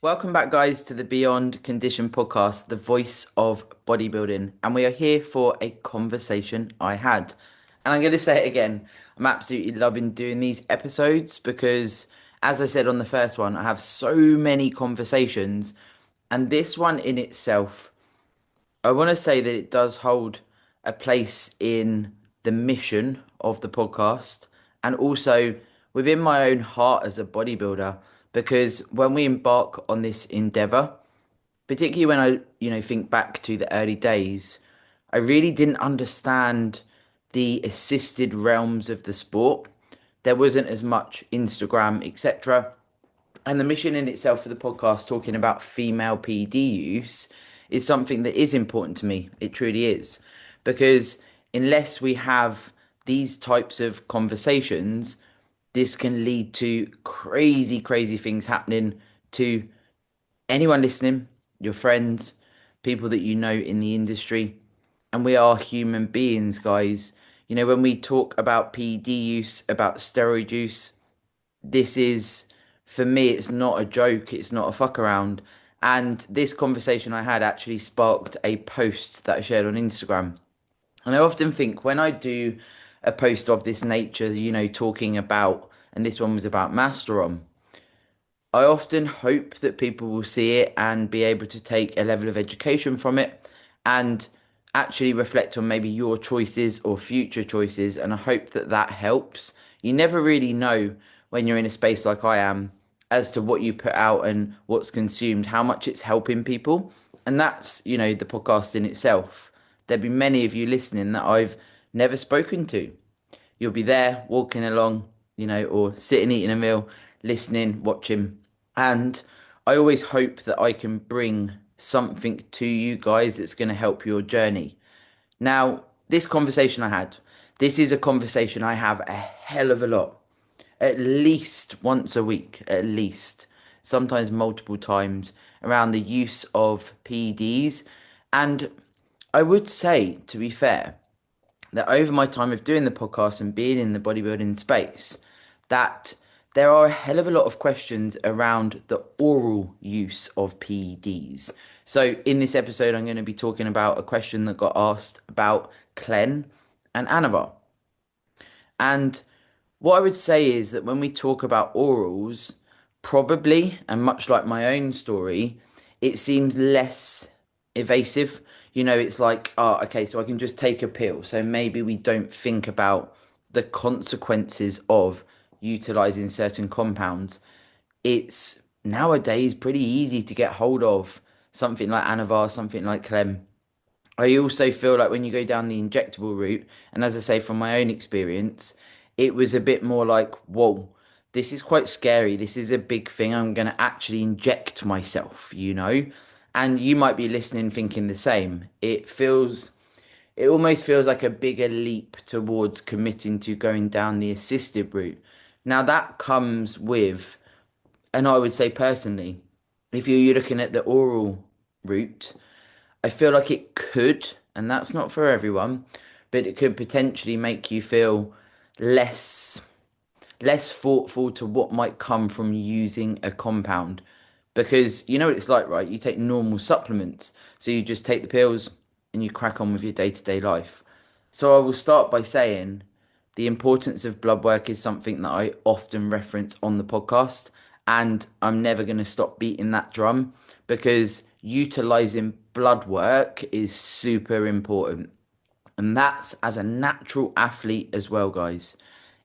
Welcome back, guys, to the Beyond Condition podcast, the voice of bodybuilding. And we are here for a conversation I had. And I'm going to say it again. I'm absolutely loving doing these episodes because, as I said on the first one, I have so many conversations. And this one in itself, I want to say that it does hold a place in the mission of the podcast and also within my own heart as a bodybuilder. Because when we embark on this endeavor, particularly when I think back to the early days, I really didn't understand the assisted realms of the sport. There wasn't as much Instagram, etc. And the mission in itself for the podcast, talking about female PD use, is something that is important to me. It truly is. Because unless we have these types of conversations, this can lead to crazy, crazy things happening to anyone listening, your friends, people that you know in the industry. And we are human beings, guys. When we talk about PD use, about steroid use, this is, for me, it's not a joke, it's not a fuck around. And this conversation I had actually sparked a post that I shared on Instagram. And I often think when I do a post of this nature, talking about, and this one was about Masteron, I often hope that people will see it and be able to take a level of education from it and actually reflect on maybe your choices or future choices. And I hope that that helps. You never really know when you're in a space like I am as to what you put out and what's consumed, how much it's helping people. And that's, the podcast in itself. There'll be many of you listening that I've never spoken to. You'll be there walking along, or sitting eating a meal, listening, watching. And I always hope that I can bring something to you guys that's going to help your journey. Now, this conversation I had, this is a conversation I have a hell of a lot, at least once a week, at least, sometimes multiple times around the use of PEDs. And I would say, to be fair, that over my time of doing the podcast and being in the bodybuilding space, that there are a hell of a lot of questions around the oral use of PEDs. So in this episode, I'm going to be talking about a question that got asked about Clen and Anavar. And what I would say is that when we talk about orals, probably, and much like my own story, it seems less evasive. It's like, oh, okay, so I can just take a pill. So maybe we don't think about the consequences of utilizing certain compounds. It's nowadays pretty easy to get hold of something like Anavar, something like Clem. I also feel like when you go down the injectable route, and as I say from my own experience, it was a bit more like, whoa, this is quite scary. This is a big thing. I'm going to actually inject myself. And you might be listening thinking the same. It almost feels like a bigger leap towards committing to going down the assisted route. Now, that comes with, and I would say personally, if you're looking at the oral route, I feel like it could, and that's not for everyone, but it could potentially make you feel less thoughtful to what might come from using a compound. Because you know what it's like, right? You take normal supplements, so you just take the pills and you crack on with your day-to-day life. So I will start by saying the importance of blood work is something that I often reference on the podcast, and I'm never going to stop beating that drum because utilizing blood work is super important. And that's as a natural athlete as well, guys.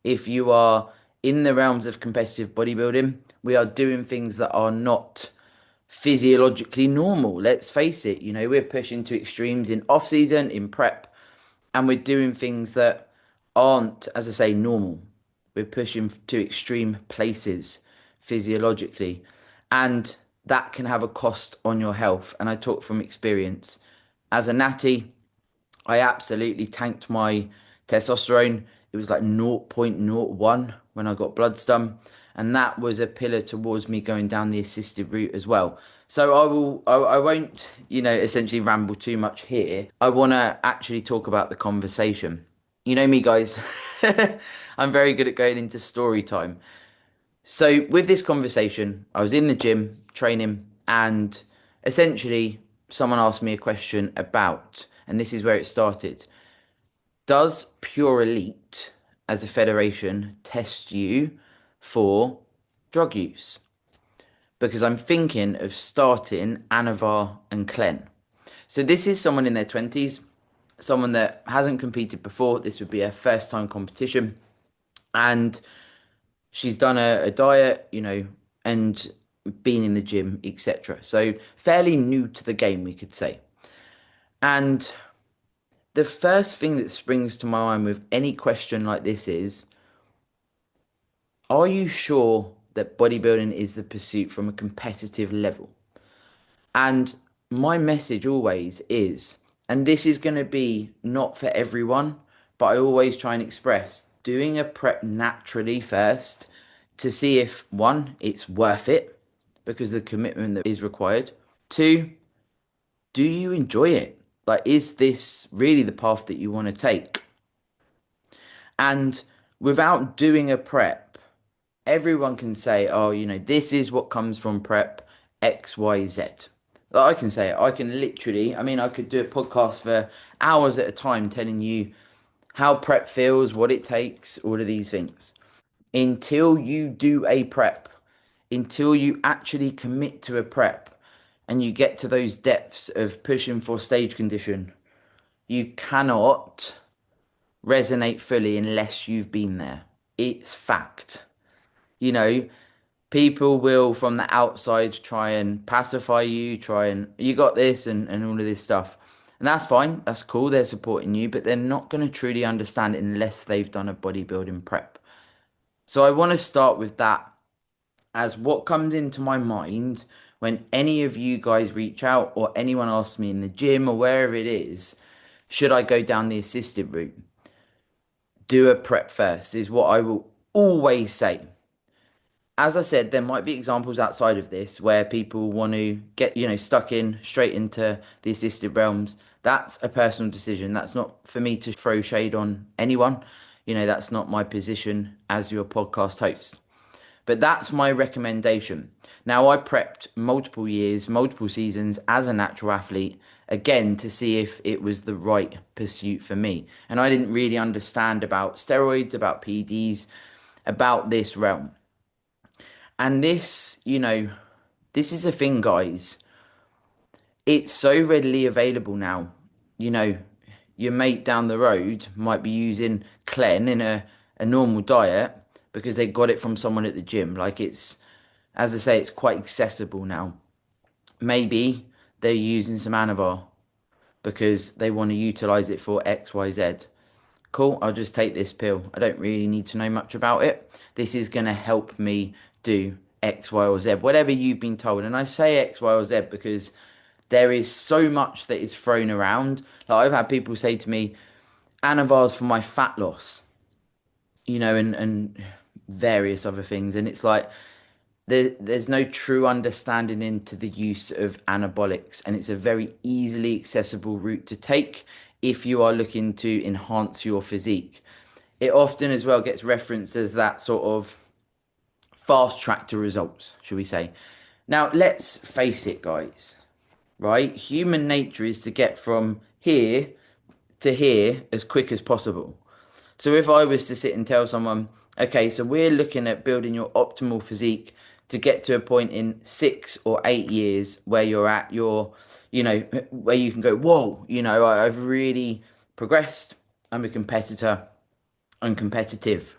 If you are in the realms of competitive bodybuilding, we are doing things that are not physiologically normal. Let's face it, we're pushing to extremes in off season, in prep, and we're doing things that aren't, as I say, normal. We're pushing to extreme places physiologically, and that can have a cost on your health. And I talk from experience. As a natty, I absolutely tanked my testosterone. It was like 0.01 when I got bloods done. And that was a pillar towards me going down the assisted route as well. So I won't, essentially ramble too much here. I want to actually talk about the conversation. You know me, guys. I'm very good at going into story time. So, with this conversation, I was in the gym training, and essentially, someone asked me a question about, and this is where it started. Does Pure Elite, as a federation, test you for drug use? Because I'm thinking of starting Anavar and Clen. So, this is someone in their 20s, someone that hasn't competed before. This would be a first time competition. And she's done a diet, and been in the gym, etc. So fairly new to the game, we could say. And the first thing that springs to my mind with any question like this is, are you sure that bodybuilding is the pursuit from a competitive level? And my message always is, and this is going to be not for everyone, but I always try and express doing a prep naturally first to see if one, it's worth it because the commitment that is required. Two, do you enjoy it? Like, is this really the path that you want to take? And without doing a prep, everyone can say, oh, this is what comes from prep X, Y, Z. Like, I can say it. I can literally, I could do a podcast for hours at a time telling you how prep feels, what it takes, all of these things. Until you do a prep, until you actually commit to a prep and you get to those depths of pushing for stage condition, you cannot resonate fully unless you've been there. It's fact. You know, people will from the outside try and pacify you, try and you got this and all of this stuff. And that's fine, that's cool, they're supporting you, but they're not going to truly understand it unless they've done a bodybuilding prep. So I want to start with that as what comes into my mind when any of you guys reach out or anyone asks me in the gym or wherever it is, should I go down the assisted route? Do a prep first, is what I will always say. As I said, there might be examples outside of this where people want to get, stuck in straight into the assisted realms. That's a personal decision. That's not for me to throw shade on anyone. That's not my position as your podcast host. But that's my recommendation. Now, I prepped multiple years, multiple seasons as a natural athlete, again, to see if it was the right pursuit for me. And I didn't really understand about steroids, about PEDs, about this realm. And this is a thing, guys. It's so readily available now. You know, your mate down the road might be using Clen in a normal diet because they got it from someone at the gym. Like as I say, it's quite accessible now. Maybe they're using some Anavar because they want to utilize it for X, Y, Z. Cool, I'll just take this pill. I don't really need to know much about it. This is going to help me do X, Y, or Z, whatever you've been told. And I say X, Y, or Z because there is so much that is thrown around. Like, I've had people say to me, Anavar's for my fat loss, and various other things. And it's like, there's no true understanding into the use of anabolics, and it's a very easily accessible route to take if you are looking to enhance your physique. It often as well gets referenced as that sort of fast track to results, should we say. Now, let's face it, guys, right? Human nature is to get from here to here as quick as possible. So if I was to sit and tell someone, okay, so we're looking at building your optimal physique to get to a point in 6 or 8 years where you're at your, where you can go, whoa, I've really progressed. I'm a competitor. I'm competitive.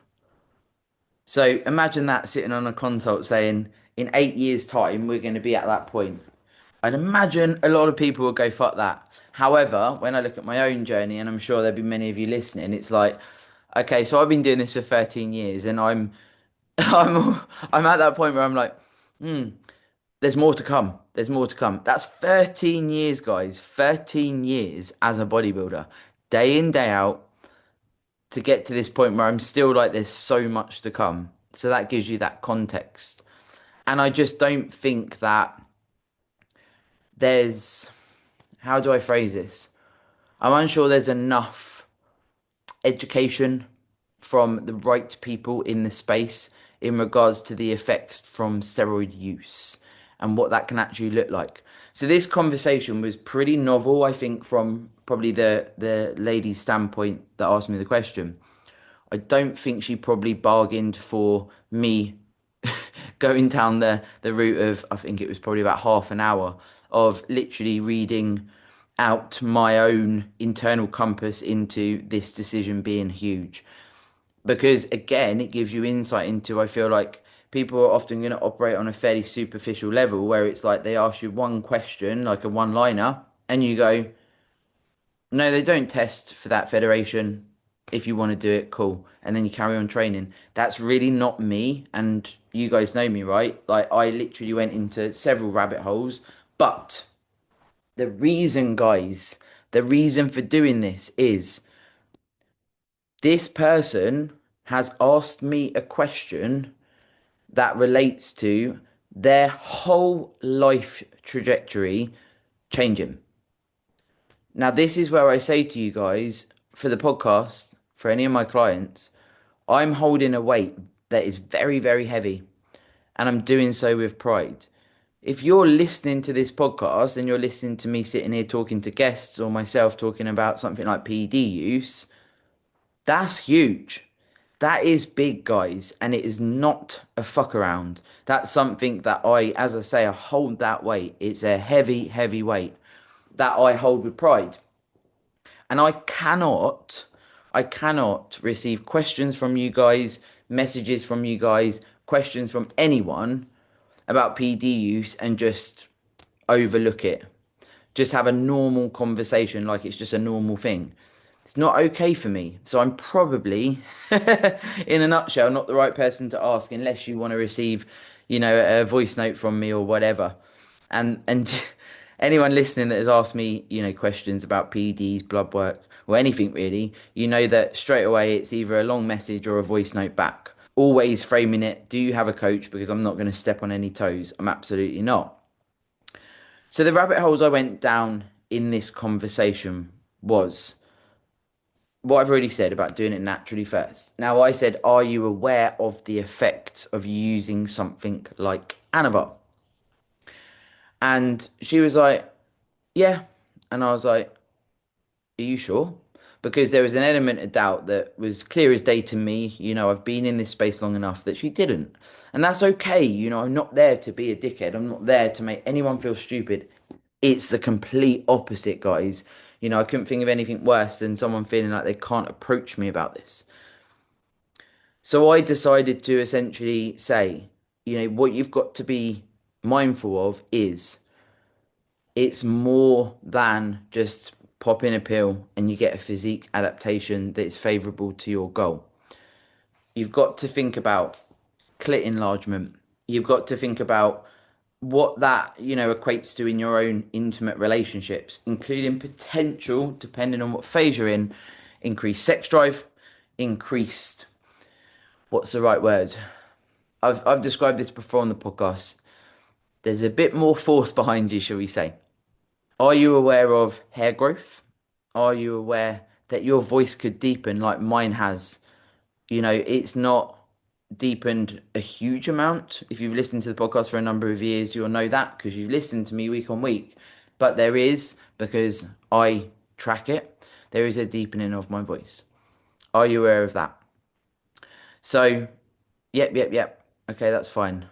So imagine that sitting on a consult saying, in 8 years' time, we're going to be at that point. I'd imagine a lot of people will go, fuck that. However, when I look at my own journey, and I'm sure there'll be many of you listening, it's like, okay, so I've been doing this for 13 years and I'm I'm at that point where I'm like, there's more to come. There's more to come. That's 13 years, guys. 13 years as a bodybuilder, day in, day out, to get to this point where I'm still like, there's so much to come. So that gives you that context. And I just don't think that there's, how do I phrase this? I'm unsure there's enough education from the right people in the space in regards to the effects from steroid use and what that can actually look like. So this conversation was pretty novel, I think, from probably the lady's standpoint that asked me the question. I don't think she probably bargained for me going down the route of, I think it was probably about half an hour of literally reading out my own internal compass into this decision being huge. Because again, it gives you insight into, I feel like people are often going to operate on a fairly superficial level where it's like they ask you one question, like a one liner, and you go, no, they don't test for that federation. If you want to do it, cool. And then you carry on training. That's really not me. And you guys know me, right? Like, I literally went into several rabbit holes. But the reason, guys, the reason for doing this is this person has asked me a question that relates to their whole life trajectory changing. Now, this is where I say to you guys for the podcast, for any of my clients, I'm holding a weight that is very, very heavy, and I'm doing so with pride. If you're listening to this podcast and you're listening to me sitting here talking to guests or myself talking about something like PD use, that's huge. That is big, guys, and it is not a fuck around. That's something that as I say, I hold that weight. It's a heavy, heavy weight that I hold with pride. And I cannot receive questions from you guys, messages from you guys, questions from anyone about PD use and just overlook it. Just have a normal conversation like it's just a normal thing. It's not okay for me. So I'm probably, in a nutshell, not the right person to ask unless you want to receive, a voice note from me or whatever. And anyone listening that has asked me, questions about PEDs, blood work, or anything really, you know that straight away it's either a long message or a voice note back. Always framing it, do you have a coach? Because I'm not going to step on any toes. I'm absolutely not. So the rabbit holes I went down in this conversation was what I've already said about doing it naturally first. Now, I said, are you aware of the effects of using something like Anavar? And she was like, yeah. And I was like, are you sure? Because there was an element of doubt that was clear as day to me. I've been in this space long enough that she didn't. And that's okay. I'm not there to be a dickhead. I'm not there to make anyone feel stupid. It's the complete opposite, guys. I couldn't think of anything worse than someone feeling like they can't approach me about this. So I decided to essentially say, what you've got to be mindful of is it's more than just pop in a pill and you get a physique adaptation that is favorable to your goal. You've got to think about clit enlargement. You've got to think about what that, equates to in your own intimate relationships, including potential, depending on what phase you're in, increased sex drive, increased, what's the right word? I've described this before on the podcast. There's a bit more force behind you, shall we say. Are you aware of hair growth? Are you aware that your voice could deepen like mine has? It's not deepened a huge amount. If you've listened to the podcast for a number of years, you'll know that because you've listened to me week on week. But there is, because I track it, there is a deepening of my voice. Are you aware of that? So, yep. Okay, that's fine.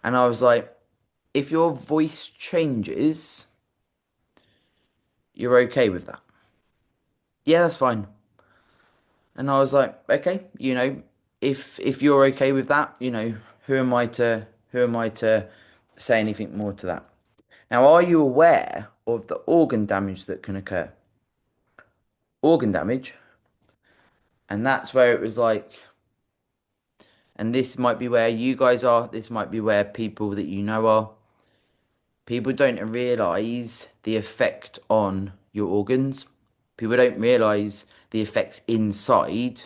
And I was like, if your voice changes, you're okay with that? Yeah, that's fine. And I was like, okay, if you're okay with that, who am I to say anything more to that? Now, are you aware of the organ damage that can occur? Organ damage, and that's where it was like, and this might be where you guys are, this might be where people that you know are. People don't realize the effect on your organs. People don't realize the effects inside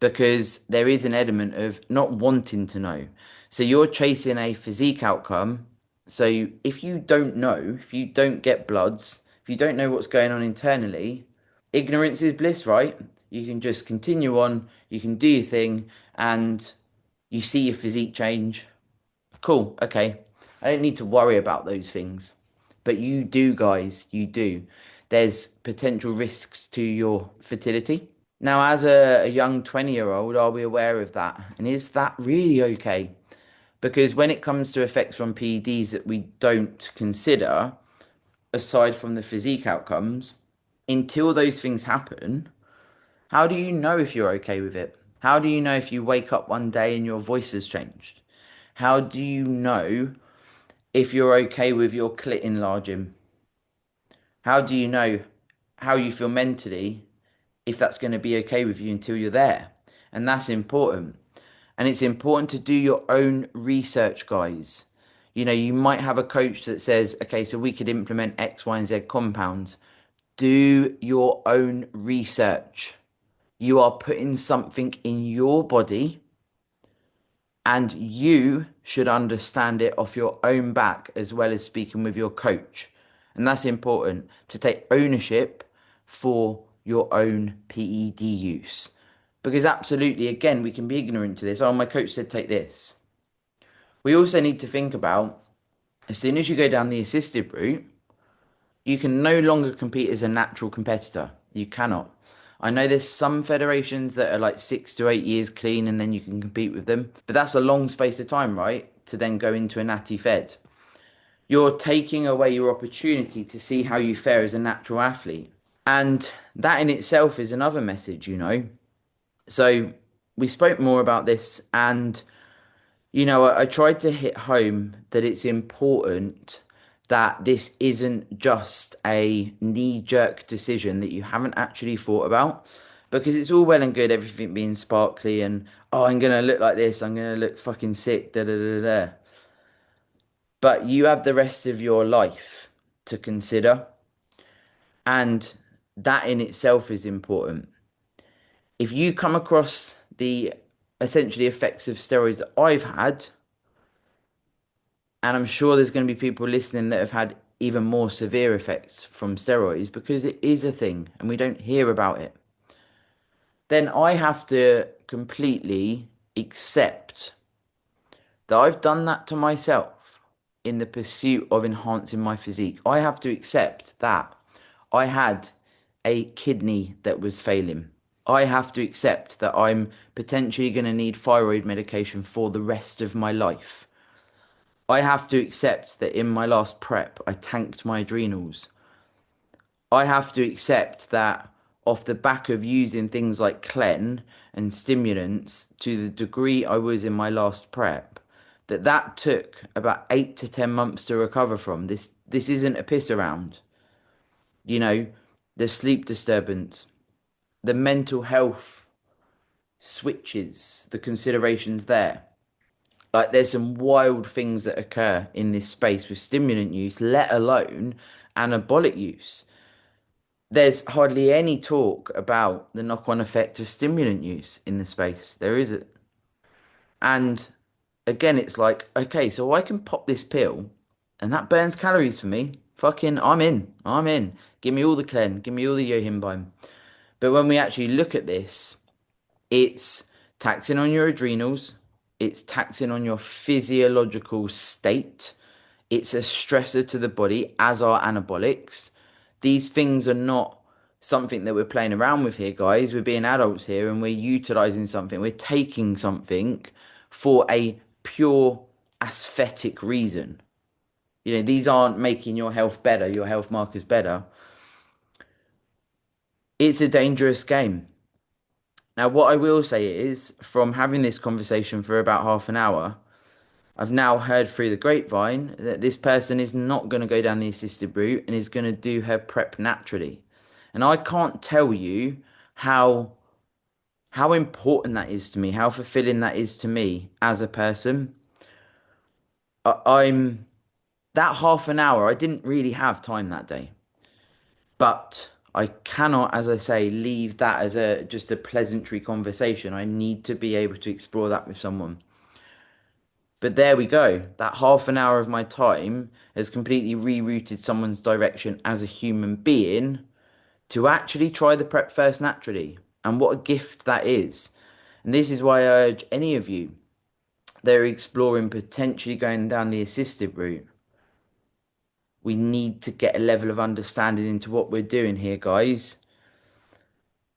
because there is an element of not wanting to know. So you're chasing a physique outcome. So if you don't know, if you don't get bloods, if you don't know what's going on internally, ignorance is bliss, right? You can just continue on, you can do your thing, and You see your physique change. Cool, okay. I don't need to worry about those things. But you do, guys, you do. There's potential risks to your fertility. Now, as a young 20-year-old, are we aware of that? And is that really okay? Because when it comes to effects from PEDs that we don't consider, aside from the physique outcomes, until those things happen, how do you know if you're okay with it? How do you know if you wake up one day and your voice has changed? How do you know if you're okay with your clit enlarging? How do you know how you feel mentally if that's going to be okay with you until you're there? And that's important. And it's important to do your own research, guys. You know, you might have a coach that says, okay, so we could implement X, Y, and Z compounds. Do your own research. You are putting something in your body and you should understand it off your own back as well as speaking with your coach. And that's important to take ownership for your own PED use. Because absolutely, again, we can be ignorant to this. Oh, my coach said take this. We also need to think about as soon as you go down the assisted route, you can no longer compete as a natural competitor. You cannot. I know there's some federations that are like 6 to 8 years clean and then you can compete with them, but that's a long space of time, right? To then go into a natty fed. You're taking away your opportunity to see how you fare as a natural athlete. And that in itself is another message, you know. So we spoke more about this and I tried to hit home that it's important that this isn't just a knee-jerk decision that you haven't actually thought about. Because it's all well and good, everything being sparkly and, oh, I'm going to look like this, I'm going to look fucking sick, da da da da. But you have the rest of your life to consider. And that in itself is important. If you come across the essentially effects of steroids that I've had, and I'm sure there's going to be people listening that have had even more severe effects from steroids because it is a thing and we don't hear about it. Then I have to completely accept that I've done that to myself in the pursuit of enhancing my physique. I have to accept that I had a kidney that was failing. I have to accept that I'm potentially going to need thyroid medication for the rest of my life. I have to accept that in my last prep, I tanked my adrenals. I have to accept that off the back of using things like Clen and stimulants to the degree I was in my last prep, that took about 8 to 10 months to recover from. This isn't a piss around. You know, the sleep disturbance, the mental health switches, the considerations there. Like there's some wild things that occur in this space with stimulant use, let alone anabolic use. There's hardly any talk about the knock-on effect of stimulant use in the space. There isn't. And again, it's like, okay, so I can pop this pill and that burns calories for me. Fucking, I'm in. I'm in. Give me all the Clen, give me all the Yohimbine. But when we actually look at this, it's taxing on your adrenals, it's taxing on your physiological state, it's a stressor to the body, as are anabolics. These things are not something that we're playing around with here, guys. We're being adults here and we're utilizing something, we're taking something for a pure aesthetic reason. These aren't making your health better, your health markers better. It's a dangerous game. Now, what I will say is, from having this conversation for about half an hour, I've now heard through the grapevine that this person is not going to go down the assisted route and is going to do her prep naturally. And I can't tell you how important that is to me, how fulfilling that is to me as a person. I'm that half an hour, I didn't really have time that day. But I cannot, as I say, leave that as just a pleasantry conversation. I need to be able to explore that with someone. But there we go. That half an hour of my time has completely rerouted someone's direction as a human being to actually try the prep first naturally. And what a gift that is. And this is why I urge any of you. they're exploring potentially going down the assisted route. We need to get a level of understanding into what we're doing here, guys.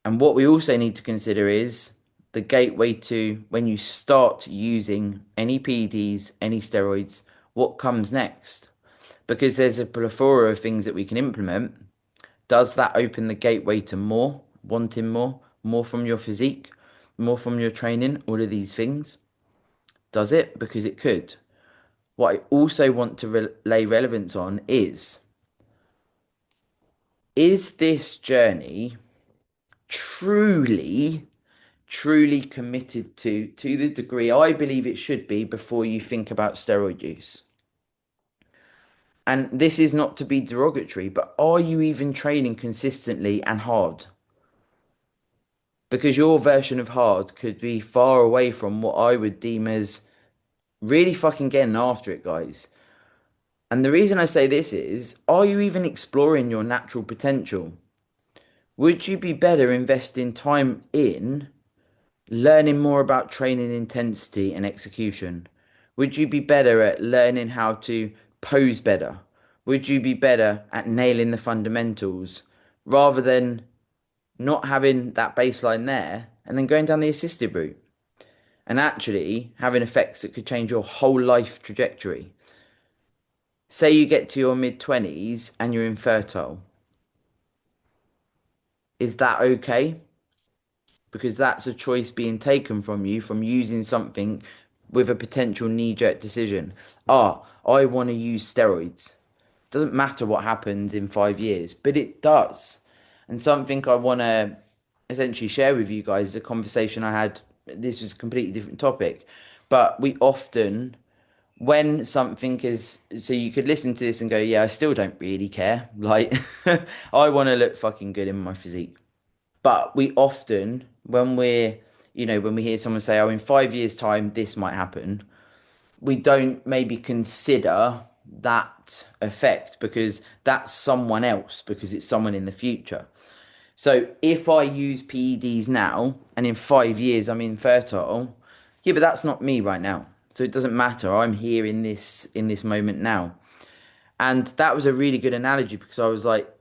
And what we also need to consider is the gateway to when you start using any PEDs, any steroids, what comes next? Because there's a plethora of things that we can implement. Does that open the gateway to more, wanting more, more from your physique, more from your training, all of these things? Does it? Because it could. What I also want to lay relevance on is this journey truly, truly committed to the degree I believe it should be before you think about steroid use? And this is not to be derogatory, but are you even training consistently and hard? Because your version of hard could be far away from what I would deem as really fucking getting after it, guys. And the reason I say this is, are you even exploring your natural potential? Would you be better investing time in learning more about training intensity and execution? Would you be better at learning how to pose better? Would you be better at nailing the fundamentals rather than not having that baseline there and then going down the assisted route and actually having effects that could change your whole life trajectory? Say you get to your mid 20s and you're infertile. Is that okay? Because that's a choice being taken from you from using something with a potential knee-jerk decision. I want to use steroids. Doesn't matter what happens in 5 years, but it does. And something I want to essentially share with you guys is a conversation I had. This was a completely different topic, but we often, when something is, so you could listen to this and go, yeah, I still don't really care. Like, I want to look fucking good in my physique. But we often, when we hear someone say, oh, in 5 years' time, this might happen, we don't maybe consider that effect because that's someone else, because it's someone in the future. So if I use PEDs now and in 5 years I'm infertile, yeah, but that's not me right now. So it doesn't matter. I'm here in this moment now. And that was a really good analogy because I was like,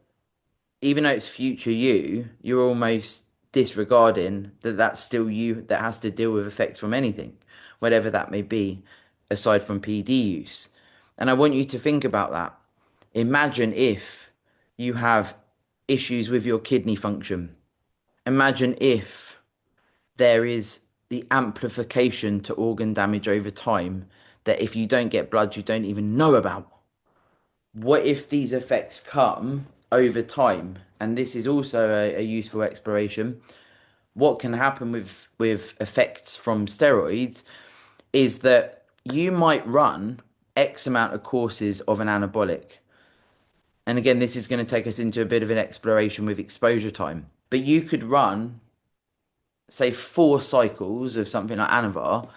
even though it's future you, you're almost disregarding that that's still you that has to deal with effects from anything, whatever that may be, aside from PD use. And I want you to think about that. Imagine if you have issues with your kidney function. Imagine if there is the amplification to organ damage over time that if you don't get blood, you don't even know about. What if these effects come over time? And this is also a useful exploration. What can happen with effects from steroids is that you might run X amount of courses of an anabolic. And again, this is going to take us into a bit of an exploration with exposure time. But you could run, say, 4 cycles of something like Anavar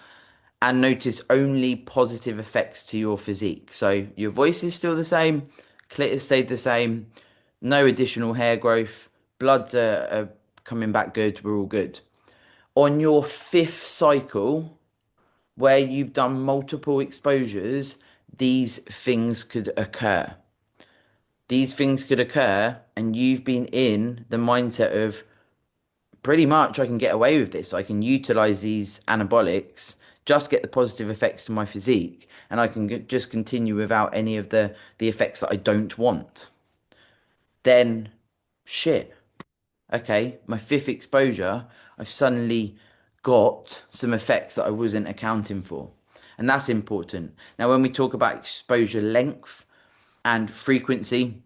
and notice only positive effects to your physique. So your voice is still the same, clit has stayed the same, no additional hair growth, bloods are coming back good, we're all good. On your 5th cycle, where you've done multiple exposures, these things could occur. These things could occur, and you've been in the mindset of pretty much I can get away with this. I can utilize these anabolics, just get the positive effects to my physique, and I can just continue without any of the effects that I don't want. Then, shit. Okay, my 5th exposure, I've suddenly got some effects that I wasn't accounting for. And that's important. Now, when we talk about exposure length and frequency,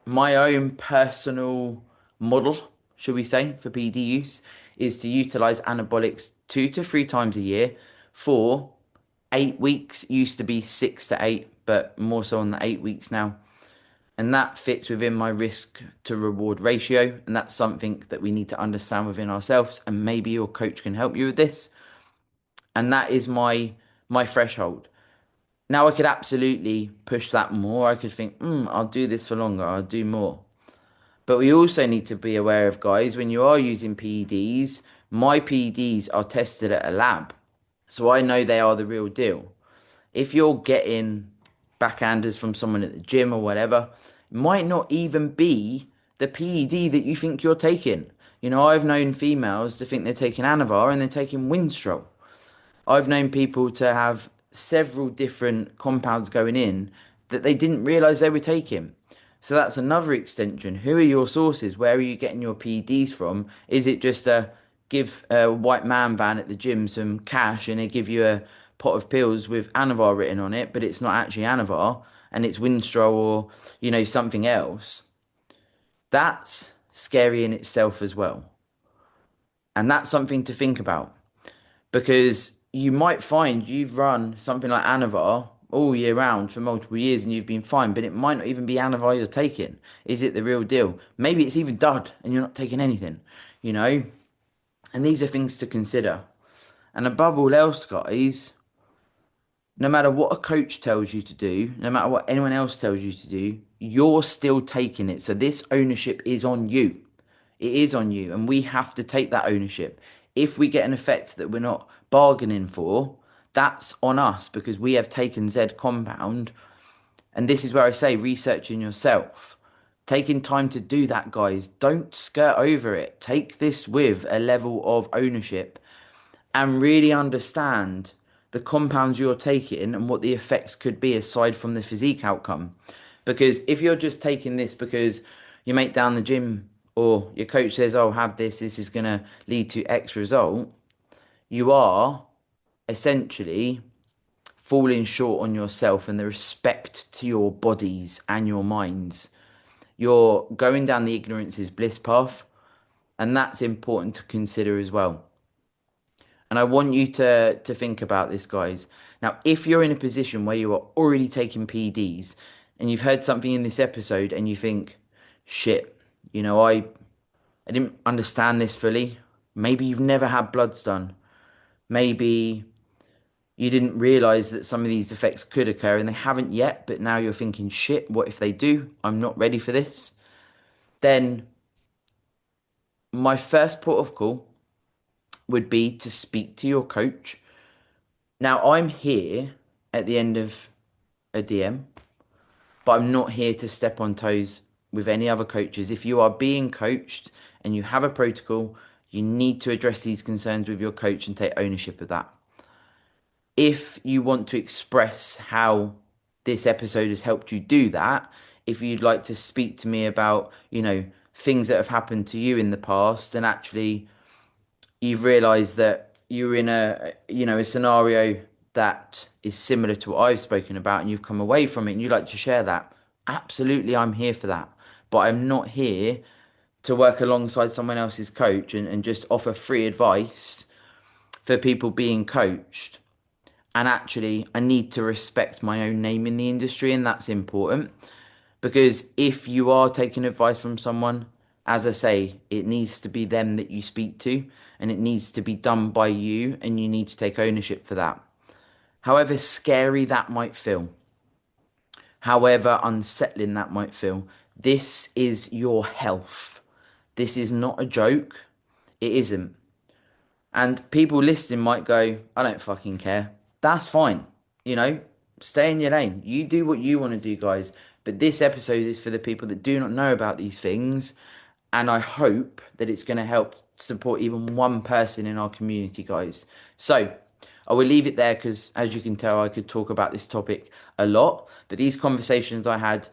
my own personal model, should we say, for PD use is to utilize anabolics 2 to 3 times a year for 8 weeks. It used to be 6 to 8, but more so on the 8 weeks now. And that fits within my risk to reward ratio. And that's something that we need to understand within ourselves. And maybe your coach can help you with this. And that is my threshold. Now I could absolutely push that more. I could think, I'll do this for longer. I'll do more. But we also need to be aware of, guys, when you are using PEDs, my PEDs are tested at a lab. So I know they are the real deal. If you're getting backhanders from someone at the gym or whatever, it might not even be the PED that you think you're taking. You know, I've known females to think they're taking Anavar and they're taking Winstrol. I've known people to have several different compounds going in that they didn't realize they were taking. So that's another extension. Who are your sources? Where are you getting your PEDs from? Is it just a give a white man van at the gym some cash and they give you a pot of pills with Anavar written on it, but it's not actually Anavar and it's Winstrol or, you know, something else? That's scary in itself as well. And that's something to think about, because you might find you've run something like Anavar all year round for multiple years and you've been fine, but it might not even be Anavar you're taking. Is it the real deal? Maybe it's even dud and you're not taking anything, you know? And these are things to consider. And above all else, guys, no matter what a coach tells you to do, no matter what anyone else tells you to do, you're still taking it. So this ownership is on you. It is on you, and we have to take that ownership. If we get an effect that we're not bargaining for, that's on us because we have taken Z compound. And this is where I say researching yourself. Taking time to do that, guys. Don't skirt over it. Take this with a level of ownership and really understand the compounds you're taking and what the effects could be aside from the physique outcome. Because if you're just taking this because your mate down the gym or your coach says, oh, have this is going to lead to X result, you are essentially falling short on yourself and the respect to your bodies and your minds. You're going down the ignorance is bliss path, and that's important to consider as well. And I want you to think about this, guys. Now, if you're in a position where you are already taking PEDs and you've heard something in this episode and you think, shit, you know, I didn't understand this fully. Maybe you've never had bloods done. Maybe you didn't realize that some of these effects could occur and they haven't yet, but now you're thinking, shit, what if they do? I'm not ready for this. Then my first port of call would be to speak to your coach. Now, I'm here at the end of a DM, but I'm not here to step on toes with any other coaches. If you are being coached and you have a protocol, you need to address these concerns with your coach and take ownership of that. If you want to express how this episode has helped you do that, if you'd like to speak to me about, you know, things that have happened to you in the past and actually you've realized that you're in a scenario that is similar to what I've spoken about and you've come away from it and you'd like to share that, absolutely, I'm here for that. But I'm not here to work alongside someone else's coach and just offer free advice for people being coached. And actually, I need to respect my own name in the industry, and that's important. Because if you are taking advice from someone, as I say, it needs to be them that you speak to, and it needs to be done by you, and you need to take ownership for that. However scary that might feel, however unsettling that might feel, this is your health. This is not a joke. It isn't. And people listening might go, I don't fucking care. That's fine. You know, stay in your lane. You do what you want to do, guys. But this episode is for the people that do not know about these things. And I hope that it's going to help support even one person in our community, guys. So I will leave it there because, as you can tell, I could talk about this topic a lot. But these conversations I had,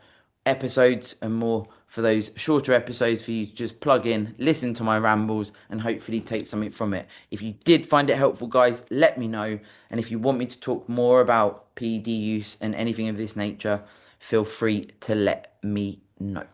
episodes and more for those shorter episodes for you to just plug in, listen to my rambles, and hopefully take something from it. If you did find it helpful, guys, let me know. And if you want me to talk more about PED use and anything of this nature, feel free to let me know.